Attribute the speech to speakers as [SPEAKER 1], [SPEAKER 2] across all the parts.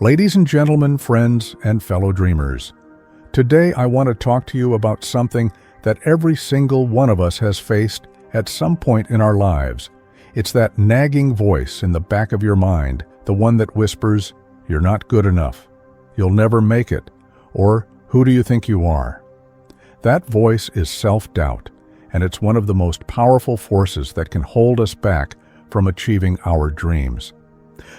[SPEAKER 1] Ladies and gentlemen, friends and fellow dreamers, today I want to talk to you about something that every single one of us has faced at some point in our lives. It's that nagging voice in the back of your mind, the one that whispers, "You're not good enough," "You'll never make it," or "Who do you think you are?" That voice is self-doubt, and it's one of the most powerful forces that can hold us back from achieving our dreams.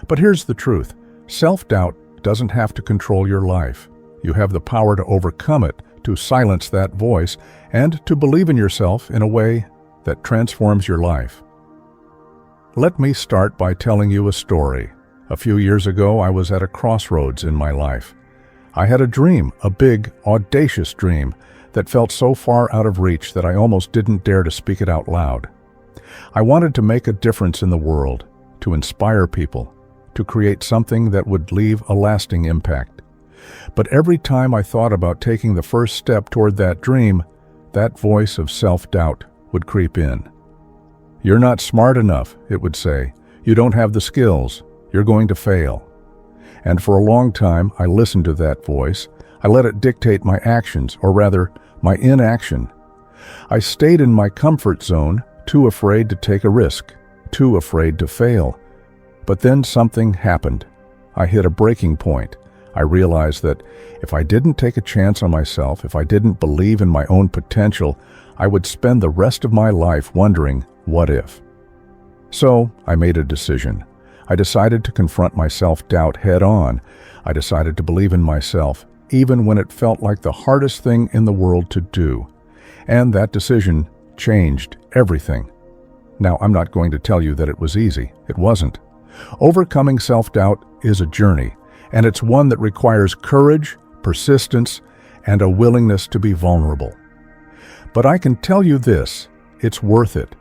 [SPEAKER 1] But here's the truth. Self-doubt doesn't have to control your life. You have the power to overcome it, to silence that voice, and to believe in yourself in a way that transforms your life. Let me start by telling you a story. A few years ago, I was at a crossroads in my life. I had a dream, a big, audacious dream, that felt so far out of reach that I almost didn't dare to speak it out loud. I wanted to make a difference in the world, to inspire people, to create something that would leave a lasting impact. But every time I thought about taking the first step toward that dream, that voice of self-doubt would creep in. "You're not smart enough," it would say. "You don't have the skills. You're going to fail." And for a long time, I listened to that voice. I let it dictate my actions, or rather, my inaction. I stayed in my comfort zone, too afraid to take a risk, too afraid to fail. But then something happened. I hit a breaking point. I realized that if I didn't take a chance on myself, if I didn't believe in my own potential, I would spend the rest of my life wondering, what if? So I made a decision. I decided to confront my self-doubt head-on. I decided to believe in myself, even when it felt like the hardest thing in the world to do. And that decision changed everything. Now, I'm not going to tell you that it was easy. It wasn't. Overcoming self-doubt is a journey, and it's one that requires courage, persistence, and a willingness to be vulnerable. But I can tell you this, it's worth it,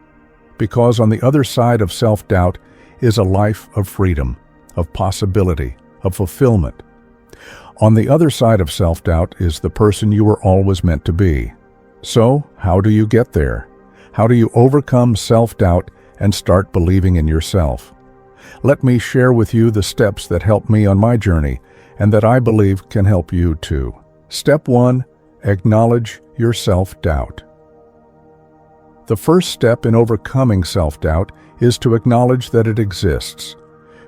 [SPEAKER 1] because on the other side of self-doubt is a life of freedom, of possibility, of fulfillment. On the other side of self-doubt is the person you were always meant to be. So, how do you get there? How do you overcome self-doubt and start believing in yourself? Let me share with you the steps that helped me on my journey and that I believe can help you too. Step 1. Acknowledge your self-doubt. The first step in overcoming self-doubt is to acknowledge that it exists.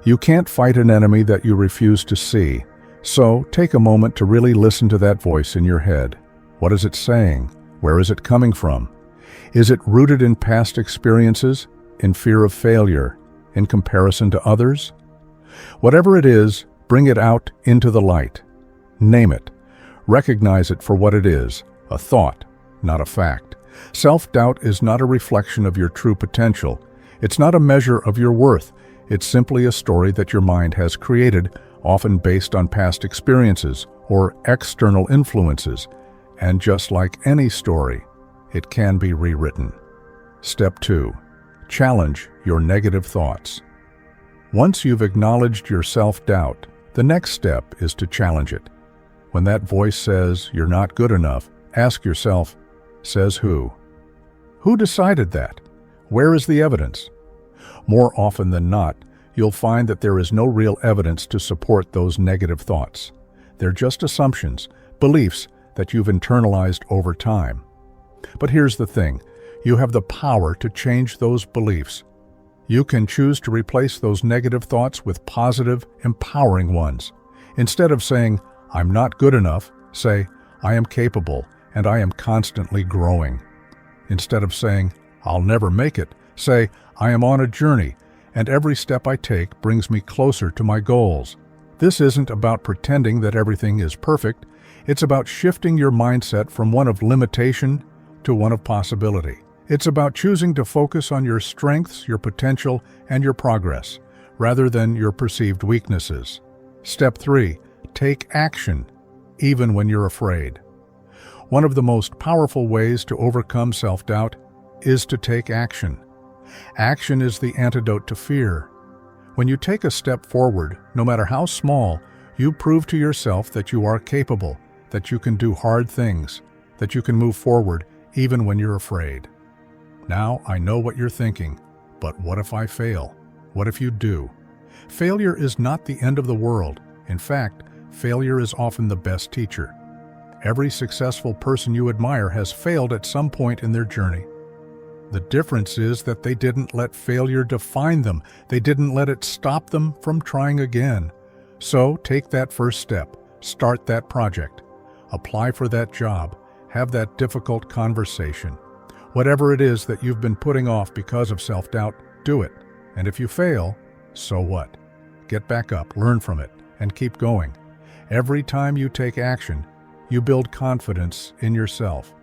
[SPEAKER 1] You can't fight an enemy that you refuse to see, so take a moment to really listen to that voice in your head. What is it saying? Where is it coming from? Is it rooted in past experiences, in fear of failure, in comparison to others? Whatever it is, bring it out into the light. Name it. Recognize it for what it is, a thought, not a fact. Self-doubt is not a reflection of your true potential. It's not a measure of your worth. It's simply a story that your mind has created, often based on past experiences or external influences. And just like any story, it can be rewritten. Step 2. Challenge your negative thoughts. Once you've acknowledged your self-doubt, the next step is to challenge it. When that voice says you're not good enough, ask yourself, says who? Who decided that? Where is the evidence? More often than not, you'll find that there is no real evidence to support those negative thoughts. They're just assumptions, beliefs that you've internalized over time. But here's the thing. You have the power to change those beliefs. You can choose to replace those negative thoughts with positive, empowering ones. Instead of saying, "I'm not good enough," say, "I am capable and I am constantly growing." Instead of saying, "I'll never make it," say, "I am on a journey and every step I take brings me closer to my goals." This isn't about pretending that everything is perfect. It's about shifting your mindset from one of limitation to one of possibility. It's about choosing to focus on your strengths, your potential, and your progress, rather than your perceived weaknesses. Step 3. Take action, even when you're afraid. One of the most powerful ways to overcome self-doubt is to take action. Action is the antidote to fear. When you take a step forward, no matter how small, you prove to yourself that you are capable, that you can do hard things, that you can move forward even when you're afraid. Now, I know what you're thinking, but what if I fail? What if you do? Failure is not the end of the world. In fact, failure is often the best teacher. Every successful person you admire has failed at some point in their journey. The difference is that they didn't let failure define them. They didn't let it stop them from trying again. So take that first step. Start that project. Apply for that job. Have that difficult conversation. Whatever it is that you've been putting off because of self-doubt, do it. And if you fail, so what? Get back up, learn from it, and keep going. Every time you take action, you build confidence in yourself.